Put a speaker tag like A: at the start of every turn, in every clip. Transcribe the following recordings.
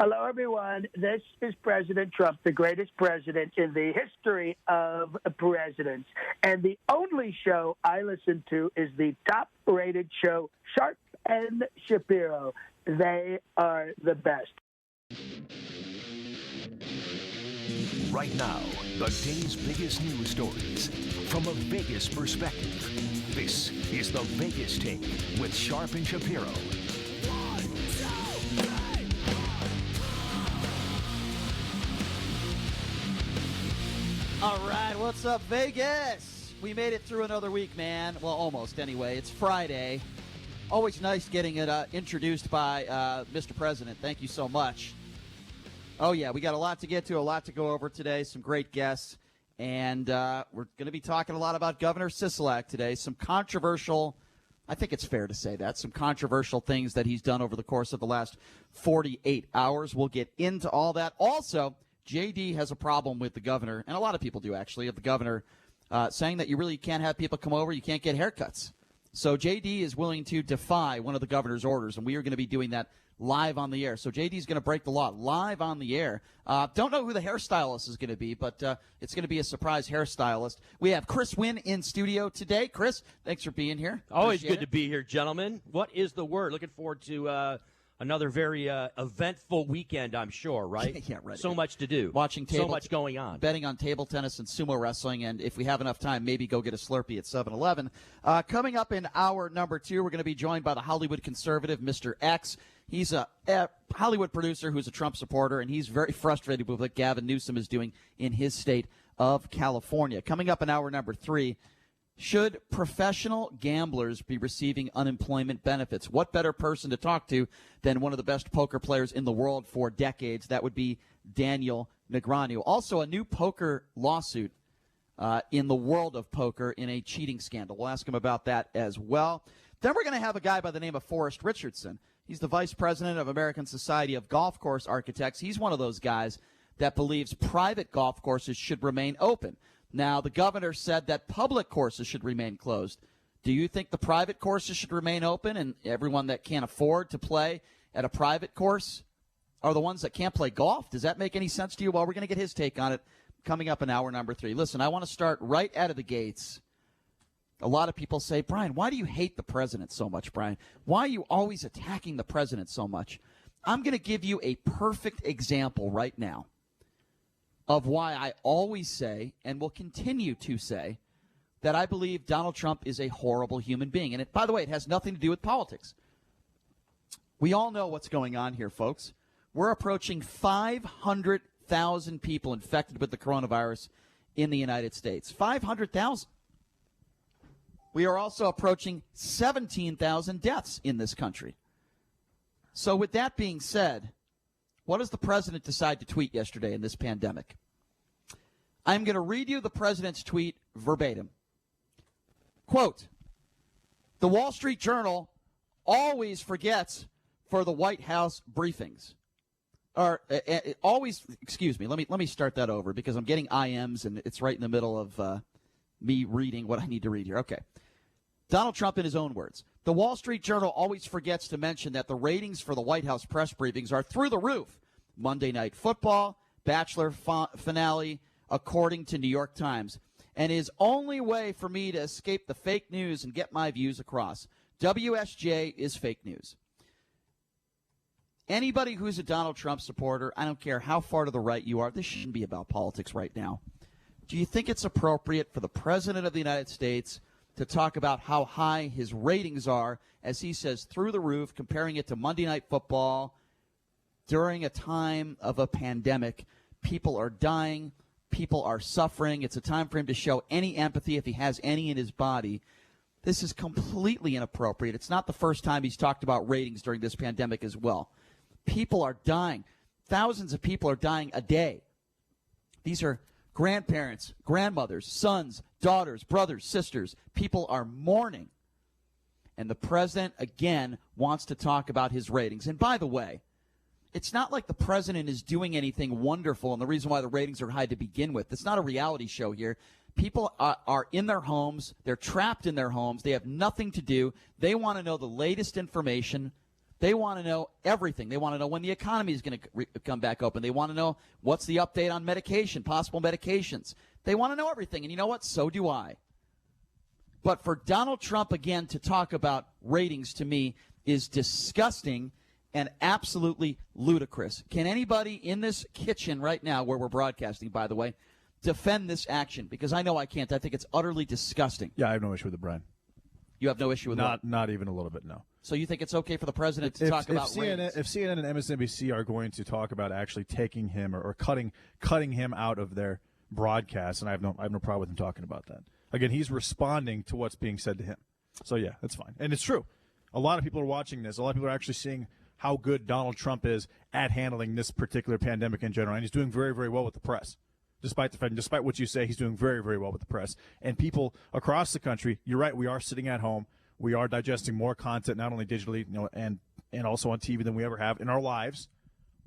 A: Hello, everyone. This is President Trump, the greatest president in the history of presidents. And the only show I listen to is the top-rated show, Sharp and Shapiro. They are the best.
B: Right now, the day's biggest news stories from a Vegas perspective. This is the Vegas Take with Sharp and Shapiro.
C: All right, what's up, Vegas? We made it through another week, man. Well, almost, anyway. It's Friday. Always nice getting it introduced by Mr. President. Thank you so much. Oh, yeah, we got a lot to get to, a lot to go over today, some great guests. And we're going to be talking a lot about Governor Sisolak today. Some controversial, I think it's fair to say that, some controversial things that he's done over the course of the last 48 hours. We'll get into all that. Also, JD has a problem with the governor, and a lot of people do actually, of the governor saying that you really can't have people come over, you can't get haircuts. So JD is willing to defy one of the governor's orders, and we are going to be doing that live on the air. So JD is going to break the law live on the air. Don't know who the hairstylist is going to be, but it's going to be a surprise hairstylist. We have Chris Wynn in studio today. Chris, thanks for being here.
D: Always good to be here, gentlemen. What is the word? Looking forward to another very eventful weekend, I'm sure, right?
C: Yeah, right.
D: So much to do. So much going on.
C: Betting on table tennis and sumo wrestling, and if we have enough time, maybe go get a Slurpee at 7-Eleven. Coming up in hour number 2, we're going to be joined by the Hollywood conservative, Mr. X. He's a Hollywood producer who's a Trump supporter, and he's very frustrated with what Gavin Newsom is doing in his state of California. Coming up in hour number 3, should professional gamblers be receiving unemployment benefits? What better person to talk to than one of the best poker players in the world for decades? That would be Daniel Negreanu. Also, a new poker lawsuit in the world of poker in a cheating scandal. We'll ask him about that as well. Then we're going to have a guy by the name of Forrest Richardson. He's the vice president of American Society of Golf Course Architects. He's one of those guys that believes private golf courses should remain open. Now, the governor said that public courses should remain closed. Do you think the private courses should remain open and everyone that can't afford to play at a private course are the ones that can't play golf? Does that make any sense to you? Well, we're going to get his take on it coming up in hour number 3. Listen, I want to start right out of the gates. A lot of people say, Brian, why do you hate the president so much, Brian? Why are you always attacking the president so much? I'm going to give you a perfect example right now of why I always say and will continue to say that I believe Donald Trump is a horrible human being. And by the way, it has nothing to do with politics. We all know what's going on here, folks. We're approaching 500,000 people infected with the coronavirus in the United States. 500,000. We are also approaching 17,000 deaths in this country. So with that being said, what does the president decide to tweet yesterday in this pandemic? I'm going to read you the president's tweet verbatim. Quote, the Wall Street Journal always forgets for the White House briefings. Or always, excuse me, let me start that over because I'm getting IMs and it's right in the middle of me reading what I need to read here. Okay. Donald Trump in his own words. The Wall Street Journal always forgets to mention that the ratings for the White House press briefings are through the roof. Monday Night Football, Bachelor finale, according to New York Times. And his only way for me to escape the fake news and get my views across. WSJ is fake news. Anybody who's a Donald Trump supporter, I don't care how far to the right you are, this shouldn't be about politics right now. Do you think it's appropriate for the President of the United States to talk about how high his ratings are, as he says, through the roof, comparing it to Monday Night Football during a time of a pandemic? People are dying. People are suffering. It's a time for him to show any empathy if he has any in his body. This is completely inappropriate. It's not the first time he's talked about ratings during this pandemic as well. People are dying. Thousands of people are dying a day. These are grandparents, grandmothers, sons, daughters, brothers, sisters. People are mourning. And the president, again, wants to talk about his ratings. And by the way, it's not like the president is doing anything wonderful and the reason why the ratings are high to begin with. It's not a reality show here. People are in their homes. They're trapped in their homes. They have nothing to do. They want to know the latest information. They want to know everything. They want to know when the economy is going to come back open. They want to know what's the update on medication, possible medications. They want to know everything. And you know what? So do I. But for Donald Trump, again, to talk about ratings to me is disgusting and absolutely ludicrous. Can anybody in this kitchen right now, where we're broadcasting, by the way, defend this action? Because I know I can't. I think it's utterly disgusting.
E: Yeah, I have no issue with it, Brian.
C: You have no issue with that?
E: Not even a little bit, no.
C: So you think it's okay for the president to talk about ratings?
E: If CNN and MSNBC are going to talk about actually taking him or cutting him out of their broadcast, and I have no problem with him talking about that. Again, he's responding to what's being said to him. So, yeah, that's fine. And it's true. A lot of people are watching this. A lot of people are actually seeing how good Donald Trump is at handling this particular pandemic in general. And he's doing very, very well with the press. Despite what you say, he's doing very, very well with the press. And people across the country, you're right, we are sitting at home. We are digesting more content, not only digitally, and also on TV than we ever have in our lives.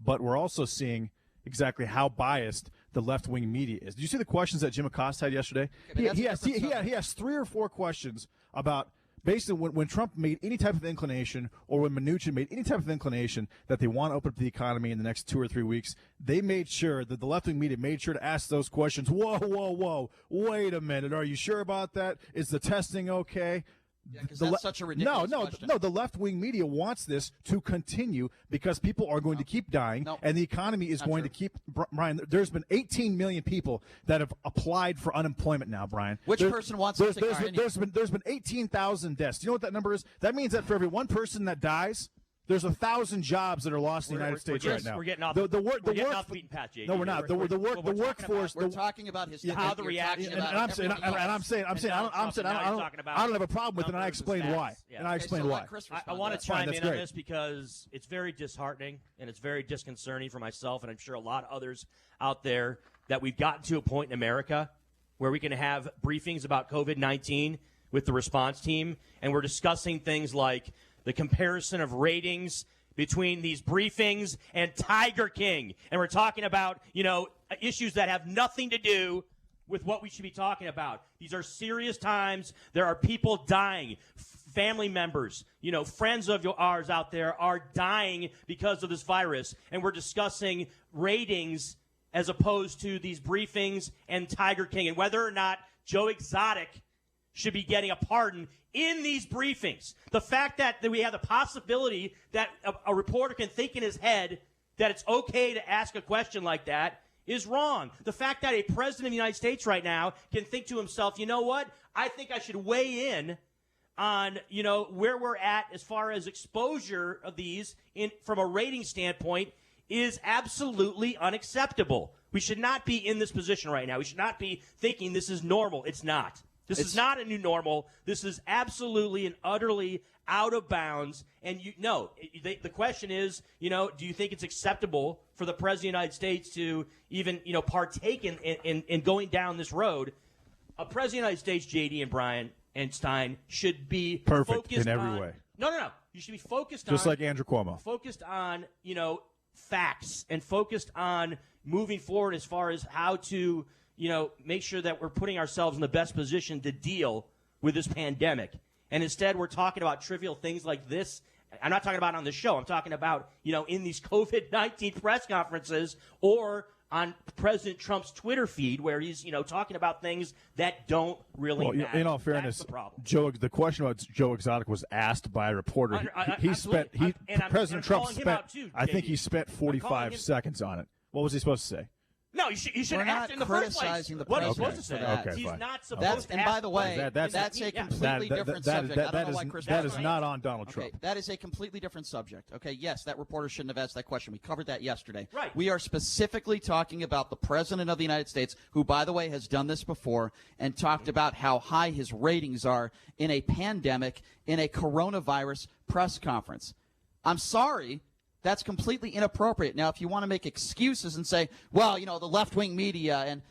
E: But we're also seeing exactly how biased the left-wing media is. Did you see the questions that Jim Acosta had yesterday? He asked 3 or 4 questions about basically when Trump made any type of inclination, or when Mnuchin made any type of inclination that they want to open up the economy in the next 2 or 3 weeks, they made sure that the left-wing media made sure to ask those questions. Whoa, wait a minute. Are you sure about that? Is the testing okay?
C: Yeah, because that's such a ridiculous question.
E: No, the left-wing media wants this to continue because people are going to keep dying, and the economy is going to keep – Brian, there's been 18 million people that have applied for unemployment now, Brian.
C: Which person wants to
E: there's been 18,000 deaths. Do you know what that number is? That means that for every one person that dies – there's 1,000 jobs that are lost in the United States right now.
D: We're getting off the beaten path, JD.
E: No, we're not. The workforce.
C: We're talking about his
D: how the reaction.
E: I'm saying I don't have a problem with it, and I explained why. And I explained why.
D: I want to chime in on this because it's very disheartening and it's very disconcerting for myself, and I'm sure a lot of others out there, that we've gotten to a point in America where we can have briefings about COVID-19 with the response team, and we're discussing things like the comparison of ratings between these briefings and Tiger King. And we're talking about, issues that have nothing to do with what we should be talking about. These are serious times. There are people dying. Family members, friends of ours out there are dying because of this virus. And we're discussing ratings as opposed to these briefings and Tiger King, and whether or not Joe Exotic should be getting a pardon in these briefings. The fact that we have the possibility that a reporter can think in his head that it's okay to ask a question like that is wrong. The fact that a president of the United States right now can think to himself, you know what, I think I should weigh in on, where we're at as far as exposure of these from a rating standpoint is absolutely unacceptable. We should not be in this position right now. We should not be thinking this is normal. It's not. This is not a new normal. This is absolutely and utterly out of bounds. And the question is, do you think it's acceptable for the President of the United States to even, partake in going down this road? A President of the United States, JD and Brian and Stein, should be
E: perfect
D: focused
E: in every way.
D: No. You should be focused
E: just like Andrew Cuomo.
D: Focused on, facts, and focused on moving forward as far as how to make sure that we're putting ourselves in the best position to deal with this pandemic. And instead, we're talking about trivial things like this. I'm not talking about on the show. I'm talking about, in these COVID-19 press conferences or on President Trump's Twitter feed where he's, talking about things that don't really matter.
E: In all fairness, the question about Joe Exotic was asked by a reporter. President Trump spent, I think he spent 45 seconds on it. What was he supposed to say?
D: No, you should have asked in the first place. What are you supposed to say?
E: Okay,
D: he's
E: fine.
D: not supposed to.
C: And by the way,
E: that's
C: a completely different subject. I don't know why Chris.
E: That is not on Donald Trump.
C: Okay, that is a completely different subject. Okay, yes, that reporter shouldn't have asked that question. We covered that yesterday.
D: Right.
C: We are specifically talking about the President of the United States, who, by the way, has done this before and talked about how high his ratings are in a pandemic, in a coronavirus press conference. I'm sorry. That's completely inappropriate. Now, if you want to make excuses and say, well, the left-wing media, and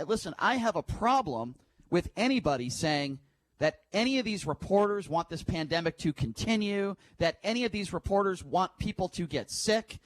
C: listen, I have a problem with anybody saying that any of these reporters want this pandemic to continue, that any of these reporters want people to get sick.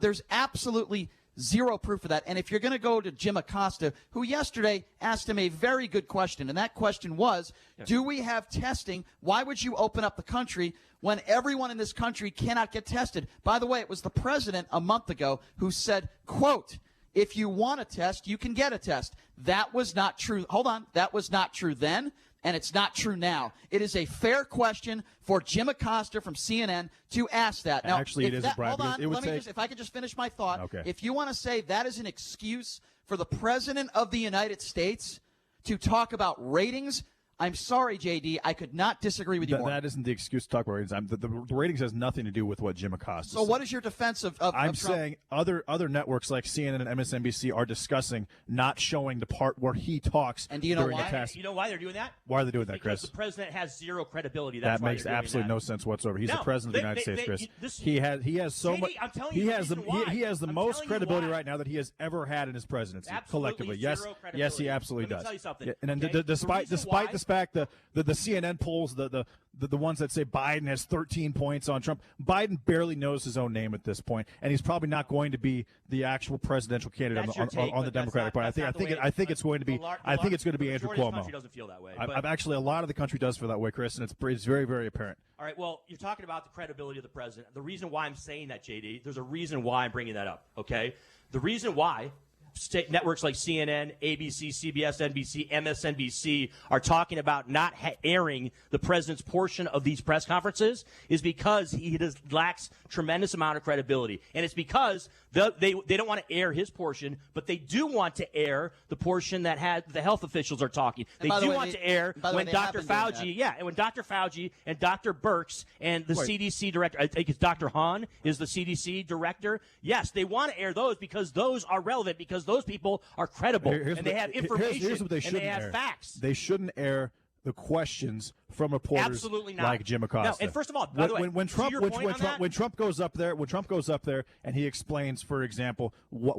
C: There's absolutely Zero proof of that. And if you're going to go to Jim Acosta, who yesterday asked him a very good question, and that question was, do we have testing? Why would you open up the country when everyone in this country cannot get tested? By the way, it was the president a month ago who said, quote, if you want a test, you can get a test. That was not true. Hold on. That was not true then, and it's not true now. It is a fair question for Jim Acosta from CNN to ask that. Now,
E: actually, it isn't, Brian.
C: Hold on.
E: Let me
C: if I could just finish my thought.
E: Okay.
C: If you want to say that is an excuse for the president of the United States to talk about ratings, I'm sorry, JD. I could not disagree with you more.
E: That isn't the excuse to talk about ratings. The ratings has nothing to do with what Jim Acosta said.
C: So what is your defense of
E: I'm
C: Trump?
E: saying other networks like CNN and MSNBC are discussing not showing the part where he talks
C: and do you know
E: during
C: why?
E: the test.
D: You know why they're doing that?
E: Why are they doing that,
D: Because
E: Chris?
D: the president has zero credibility. That's
E: That
D: why
E: makes
D: they're doing
E: absolutely
D: that.
E: no sense whatsoever. He's
D: No,
E: the president of the United States, Chris. He has so
D: JD,
E: much.
D: I'm telling you the reason why.
E: He has the
D: I'm
E: most
D: telling you
E: credibility
D: why.
E: right now that he has ever had in his presidency,
D: Absolutely
E: collectively.
D: zero
E: Yes,
D: credibility.
E: yes, he absolutely
D: Let me
E: does.
D: tell you something,
E: Yeah, and then
D: okay?
E: despite
D: The reason
E: this fact, the CNN polls, the ones that say Biden has 13 points on Trump, Biden barely knows his own name at this point, and he's probably not going to be the actual presidential candidate
D: That's your take,
E: on the
D: but that's
E: Democratic
D: not-
E: Party.
D: that's not the way
E: I think it's going to be Andrew
D: majority of the
E: Cuomo.
D: country doesn't feel that way.
E: I've actually, a lot of the country does feel that way, Chris, and it's very, very apparent.
D: All right, well, you're talking about the credibility of the president. The reason why I'm saying that, JD, there's a reason why I'm bringing that up, okay? The reason why state networks like CNN, ABC, CBS, NBC, MSNBC are talking about not airing the president's portion of these press conferences is because he lacks tremendous amount of credibility. And it's because they don't want to air his portion, but they do want to air the portion that the health officials are talking. They do want to air when Dr. Fauci, and when Dr. Fauci and Dr. Birx and the CDC director, I think it's Dr. Hahn is the CDC director. Yes, they want to air those because those are relevant, because those people are credible and they have information
E: here's what they
D: and they have facts.
E: They shouldn't air the questions from reporters
D: Absolutely not.
E: like Jim Acosta.
D: No, and first of all, by the way,
E: when Trump goes up there and he explains, for example,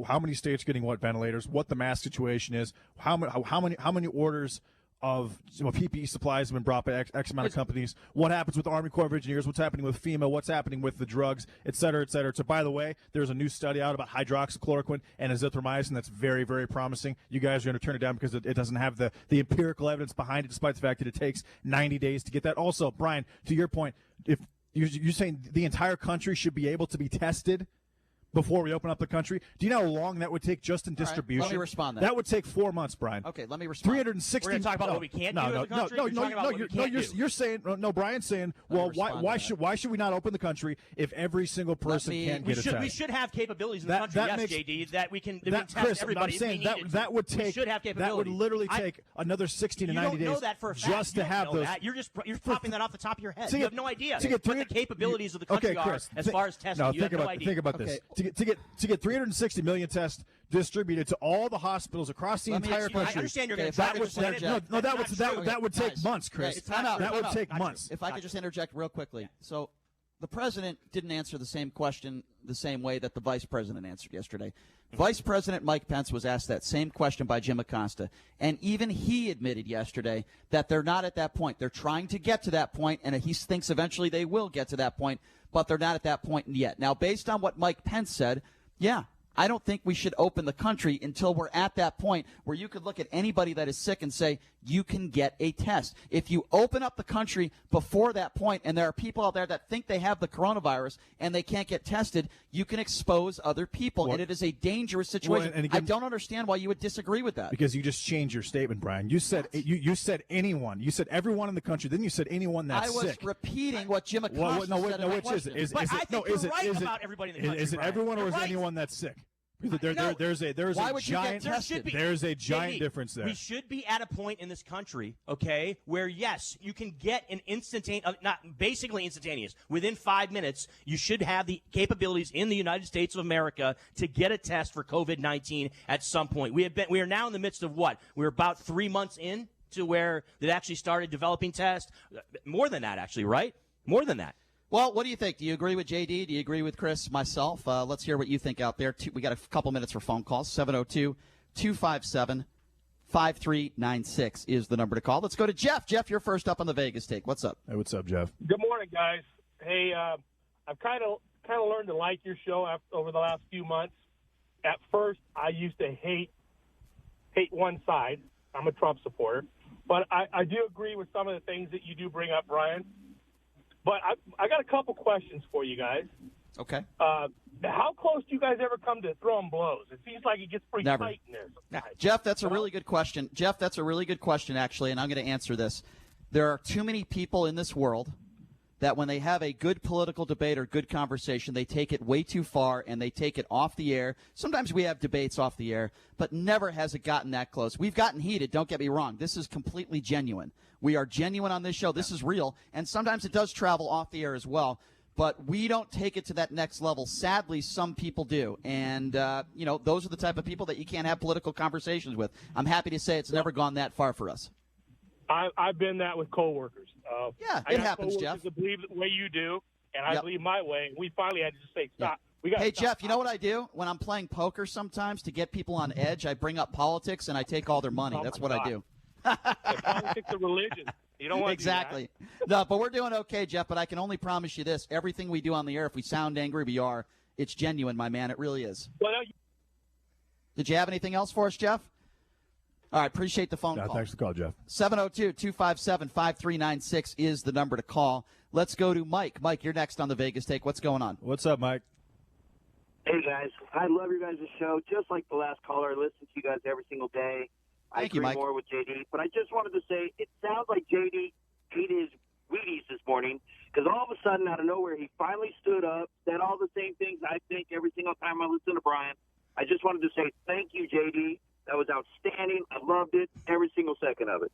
E: how many states are getting what ventilators, what the mask situation is, how many orders of PPE supplies have been brought by X amount of companies, what happens with the Army Corps of Engineers, what's happening with FEMA, what's happening with the drugs, et cetera, et cetera. So, by the way, there's a new study out about hydroxychloroquine and azithromycin that's very, very promising. You guys are going to turn it down because it doesn't have the empirical evidence behind it, despite the fact that it takes 90 days to get that. Also, Brian, to your point, if you're saying the entire country should be able to be tested before we open up the country, do you know how long that would take just in distribution?
C: Let me respond.
E: That would take 4 months, Brian.
C: Okay, let me respond.
E: 360.
D: We're going to talk about what we can't do in the country?
E: You're saying no. Brian's saying, well, why should we not open the country if every single person can't get a test?
D: We should have capabilities in the country, JD, that we can test
E: Chris,
D: everybody.
E: I'm saying that would take.
D: We should have capabilities.
E: That would literally take another 60 to 90 days.
D: You don't know that for a fact.
E: Just to have those.
D: You're popping that off the top of your head. You have no idea what the capabilities of the country are as far as testing. You have no idea.
E: Think about this. To get 360 million tests distributed to all the hospitals across the entire country.
D: I understand you're going to
E: that would take months, Chris. That would take months.
C: If I could just interject real quickly. So the president didn't answer the same question the same way that the vice president answered yesterday. Vice President Mike Pence was asked that same question by Jim Acosta, and even he admitted yesterday that they're not at that point. They're trying to get to that point, and he thinks eventually they will get to that point, but they're not at that point yet. Now, based on what Mike Pence said, yeah, I don't think we should open the country until we're at that point where you could look at anybody that is sick and say, you can get a test. If you open up the country before that point, and there are people out there that think they have the coronavirus and they can't get tested, you can expose other people, and it is a dangerous situation.
E: And again,
C: I don't understand why you would disagree with that.
E: Because you just changed your statement, Brian. You said you said anyone. You said everyone in the country. Then you said anyone that's sick.
C: I was repeating what Jim Acosta said in my question.
E: Is it
D: about everybody in the country,
E: is it everyone or is it anyone that's sick? There's a giant difference there.
D: We should be at a point in this country, okay, where yes, you can get an instantaneous. Within 5 minutes, you should have the capabilities in the United States of America to get a test for COVID-19 at some point. We are now in the midst of what? We're about 3 months in to where they actually started developing tests. More than that, actually, right? More than that.
C: Well, what do you think? Do you agree with JD? Do you agree with Chris, myself? Let's hear what you think out there. We got a couple minutes for phone calls. 702-257-5396 is the number to call. Let's go to Jeff. Jeff, you're first up on the Vegas take. What's up?
E: Hey, what's up, Jeff?
F: Good morning, guys. Hey, I've kind of learned to like your show over the last few months, at first I used to hate one side. I'm a Trump supporter. But I do agree with some of the things that you do bring up, Brian. But I got a couple questions for you guys.
C: Okay.
F: How close do you guys ever come to throwing blows? It seems like it gets pretty tight in there sometimes.
C: Jeff, that's a really good question. Jeff, that's a really good question, actually, and I'm going to answer this. There are too many people in this world that when they have a good political debate or good conversation, they take it way too far and they take it off the air. Sometimes we have debates off the air, but never has it gotten that close. We've gotten heated, don't get me wrong. This is completely genuine. We are genuine on this show. This is real, and sometimes it does travel off the air as well, but we don't take it to that next level. Sadly, some people do, and those are the type of people that you can't have political conversations with. I'm happy to say it's never gone that far for us.
F: I've been that with coworkers.
C: It happens, Jeff.
F: I believe the way you do, and I believe my way. We finally had to just say, stop.
C: Hey, Jeff, you know what I do? When I'm playing poker sometimes to get people on edge, I bring up politics and I take all their money. That's what I do.
F: Politics or religion. You don't want
C: exactly.
F: To do that.
C: No, but we're doing okay, Jeff, but I can only promise you this. Everything we do on the air, if we sound angry, we are. It's genuine, my man. It really is. Did you have anything else for us, Jeff? All right, appreciate the phone call.
E: Thanks for the call, Jeff.
C: 702-257-5396 is the number to call. Let's go to Mike. Mike, you're next on the Vegas Take. What's going on?
E: What's up, Mike?
G: Hey, guys. I love your guys' show. Just like the last caller, I listen to you guys every single day.
C: Thank you,
G: agree
C: Mike.
G: more with JD. But I just wanted to say it sounds like JD ate his Wheaties this morning because all of a sudden, out of nowhere, he finally stood up, said all the same things I think every single time I listen to Brian. I just wanted to say thank you, JD. That was outstanding. I loved it, every single second of it.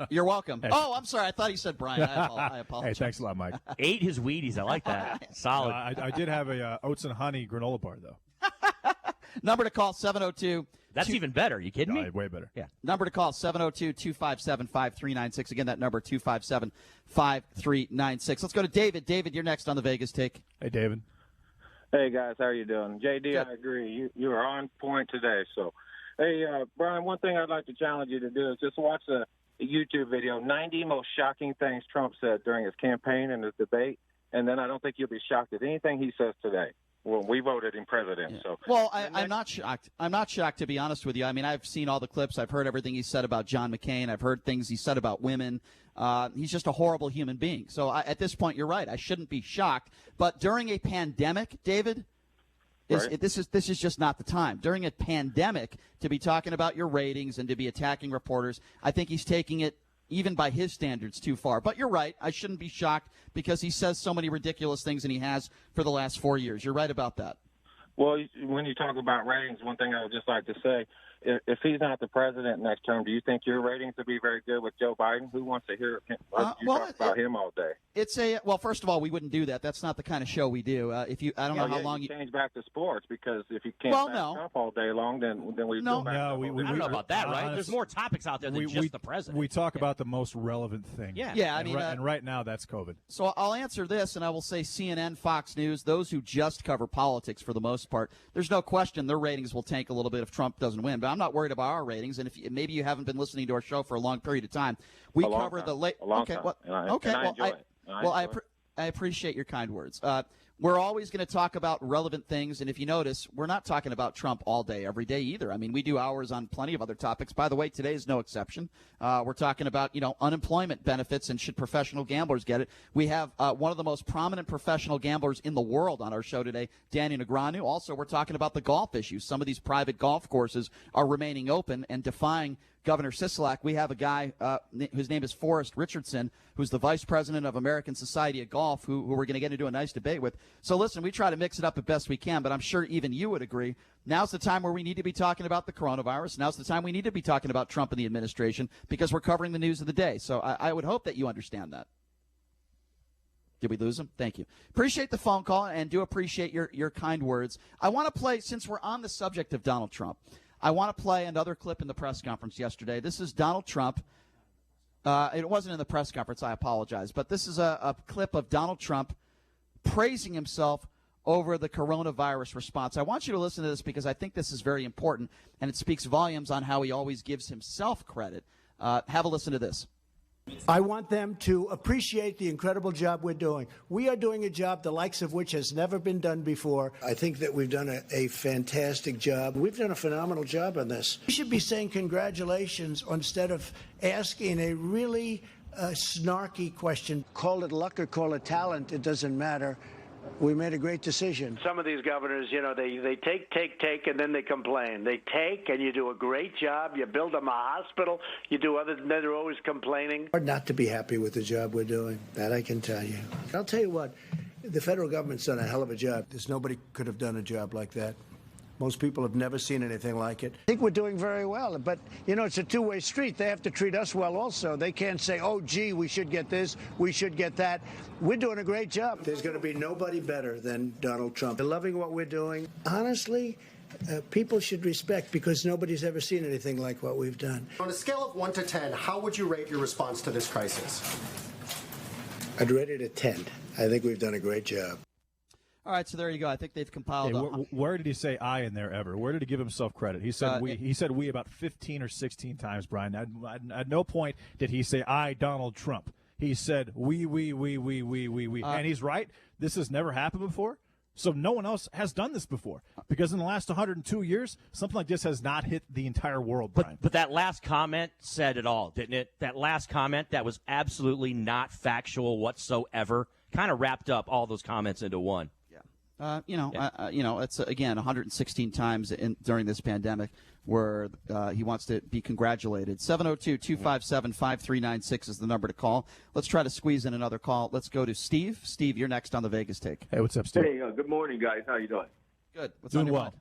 C: You're welcome. Oh, I'm sorry. I thought he said Brian. I apologize.
E: Hey, thanks a lot, Mike.
D: Ate his Wheaties. I like that. Solid.
E: I did have a oats and honey granola bar, though.
C: Number to call, 702.
D: That's even better. You kidding me?
E: Way better.
D: Yeah.
C: Number to call, 702-257-5396. Again, that number, 257-5396. Let's go to David. David, you're next on the Vegas Take.
E: Hey, David.
H: Hey, guys. How are you doing? JD,
C: Good.
H: I agree. You are on point today. So, hey, Brian, one thing I'd like to challenge you to do is just watch a YouTube video, 90 most shocking things Trump said during his campaign and his debate, and then I don't think you'll be shocked at anything he says today. Well, we voted him president.
C: Yeah.
H: So,
C: well, I'm not shocked. I'm not shocked, to be honest with you. I mean, I've seen all the clips. I've heard everything he said about John McCain. I've heard things he said about women. He's just a horrible human being. So at this point, you're right. I shouldn't be shocked. But during a pandemic, David, this is just not the time. During a pandemic, to be talking about your ratings and to be attacking reporters, I think he's taking it, even by his standards, too far. But you're right. I shouldn't be shocked because he says so many ridiculous things, and he has for the last 4 years. You're right about that.
H: well, when you talk about ratings, one thing I would just like to say, if he's not the president next term, do you think your ratings will be very good with Joe Biden? Who wants to hear him, talk about him all day?
C: Well, first of all, we wouldn't do that. That's not the kind of show we do. I don't know how long
H: you change back to sports, because if you can't back up all day long, then we
C: no.
H: go back.
D: I don't know about that, right? There's more topics out there than just the president.
E: We talk about the most relevant thing.
C: Yeah. I mean,
E: and right now that's COVID.
C: So I'll answer this, and I will say CNN, Fox News, those who just cover politics for the most part, there's no question their ratings will tank a little bit if Trump doesn't win. But I'm not worried about our ratings. And if maybe you haven't been listening to our show for a long period of time, we cover the late.
H: Okay.
C: I appreciate your kind words. We're always going to talk about relevant things, and if you notice, we're not talking about Trump all day, every day either. I mean, we do hours on plenty of other topics. By the way, today is no exception. We're talking about, unemployment benefits and should professional gamblers get it. We have one of the most prominent professional gamblers in the world on our show today, Danny Negreanu. Also, we're talking about the golf issues. Some of these private golf courses are remaining open and defying Governor Sisolak. We have a guy whose name is Forrest Richardson, who's the vice president of American Society of Golf, who we're going to get into a nice debate with. So listen, we try to mix it up as best we can, but I'm sure even you would agree. Now's the time where we need to be talking about the coronavirus. Now's the time we need to be talking about Trump and the administration, because we're covering the news of the day. So I would hope that you understand that. Did we lose him? Thank you. Appreciate the phone call and do appreciate your kind words. I want to play, since we're on the subject of Donald Trump, I want to play another clip in the press conference yesterday. This is Donald Trump. It wasn't in the press conference. I apologize. But this is a clip of Donald Trump praising himself over the coronavirus response. I want you to listen to this because I think this is very important, and it speaks volumes on how he always gives himself credit. Have a listen to this.
I: I want them to appreciate the incredible job we're doing. We are doing a job the likes of which has never been done before. I think that we've done a fantastic job. We've done a phenomenal job on this. We should be saying congratulations instead of asking a really snarky question. Call it luck or call it talent, it doesn't matter. We made a great decision.
J: Some of these governors, they take, and then they complain. They take, and you do a great job. You build them a hospital. You do other than that, they're always complaining.
I: Hard not to be happy with the job we're doing. That I can tell you. I'll tell you what, the federal government's done a hell of a job. Nobody could have done a job like that. Most people have never seen anything like it. I think we're doing very well, but, it's a two-way street. They have to treat us well also. They can't say, oh, gee, we should get this, we should get that. We're doing a great job. There's going to be nobody better than Donald Trump. They're loving what we're doing. Honestly, people should respect because nobody's ever seen anything like what we've done.
K: On a scale of 1 to 10, how would you rate your response to this crisis?
I: I'd rate it a 10. I think we've done a great job.
C: All right, so there you go. I think they've compiled.
E: Where did he say "I" in there ever? Where did he give himself credit? He said "we." He said "we" about 15 or 16 times, Brian. At no point did he say "I, Donald Trump." He said "we," and he's right. This has never happened before, so no one else has done this before. Because in the last 102 years, something like this has not hit the entire world, Brian.
D: But that last comment said it all, didn't it? That last comment that was absolutely not factual whatsoever kind of wrapped up all those comments into one.
C: It's again 116 times during this pandemic where he wants to be congratulated. 702-257-5396 is the number to call. Let's try to squeeze in another call. Let's go to Steve. Steve, you're next on the Vegas Take.
E: Hey, what's up, Steve?
L: Hey, good morning, guys. How you doing?
C: Good. What's
E: doing
C: on your
E: well?
C: mind?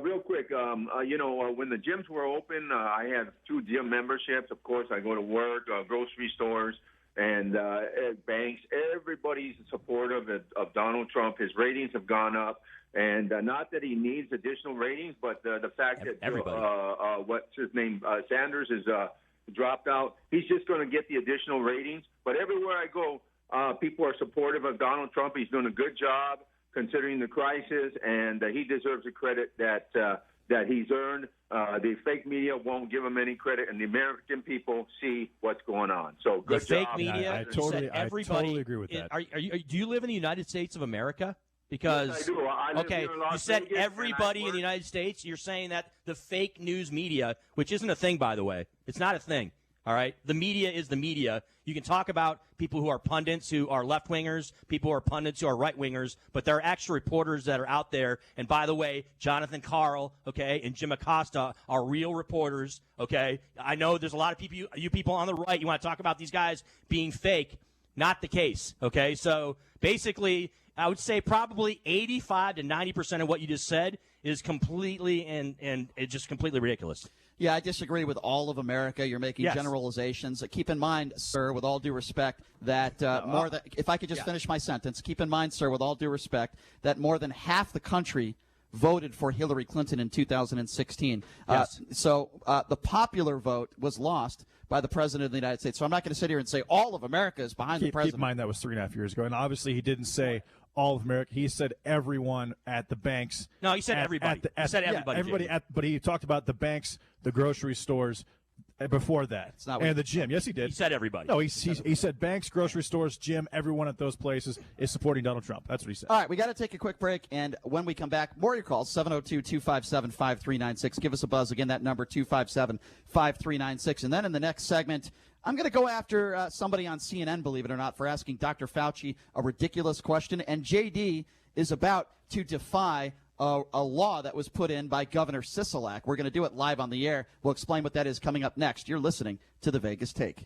L: Real quick. When the gyms were open, I had 2 gym memberships. Of course, I go to work, grocery stores, and at banks. Everybody's supportive of Donald Trump. His ratings have gone up, and not that he needs additional ratings, but the fact that what's his name, Sanders, is dropped out. He's just going to get the additional ratings. But everywhere I go, people are supportive of Donald Trump. He's doing a good job considering the crisis, and he deserves the credit that he's earned. The fake media won't give him any credit, and the American people see what's going on. So good
D: job. The fake media.
E: I totally agree with that.
D: Do you live in the United States of America? Because
L: yes, I do. I live here in Las
D: you said
L: Vegas,
D: everybody in the United States. You're saying that the fake news media, which isn't a thing, by the way, it's not a thing. All right, the media is the media. You can talk about people who are pundits, who are left-wingers, people who are pundits, who are right-wingers, but there are actual reporters that are out there. And by the way, Jonathan Karl, and Jim Acosta are real reporters, I know there's a lot of people, you people on the right, you want to talk about these guys being fake. Not the case, So basically, I would say probably 85 to 90% of what you just said is completely and it's just completely ridiculous.
C: Yeah, I disagree with all of America. You're making generalizations. Keep in mind, sir, with all due respect, that if I could just finish my sentence, keep in mind, sir, with all due respect, that more than half the country voted for Hillary Clinton in 2016.
D: Yes.
C: So the popular vote was lost by the President of the United States. So I'm not going to sit here and say all of America is behind the President.
E: Keep in mind that was 3.5 years ago. And obviously he didn't say all of America. He said everyone at the banks.
D: No, he said everybody. He said everybody.
E: Everybody but he talked about the banks, the grocery stores before that. And the gym. Yes, he did.
D: He said everybody.
E: No, he said banks, grocery stores, gym, everyone at those places is supporting Donald Trump. That's what he said.
C: All right, we got to take a quick break, and when we come back, more of your calls, 702-257-5396. Give us a buzz. Again, that number, 257-5396. And then in the next segment, I'm going to go after somebody on CNN, believe it or not, for asking Dr. Fauci a ridiculous question, and JD is about to defy a law that was put in by Governor Sisolak. We're going to do it live on the air. We'll explain what that is coming up next. You're listening to the Vegas Take.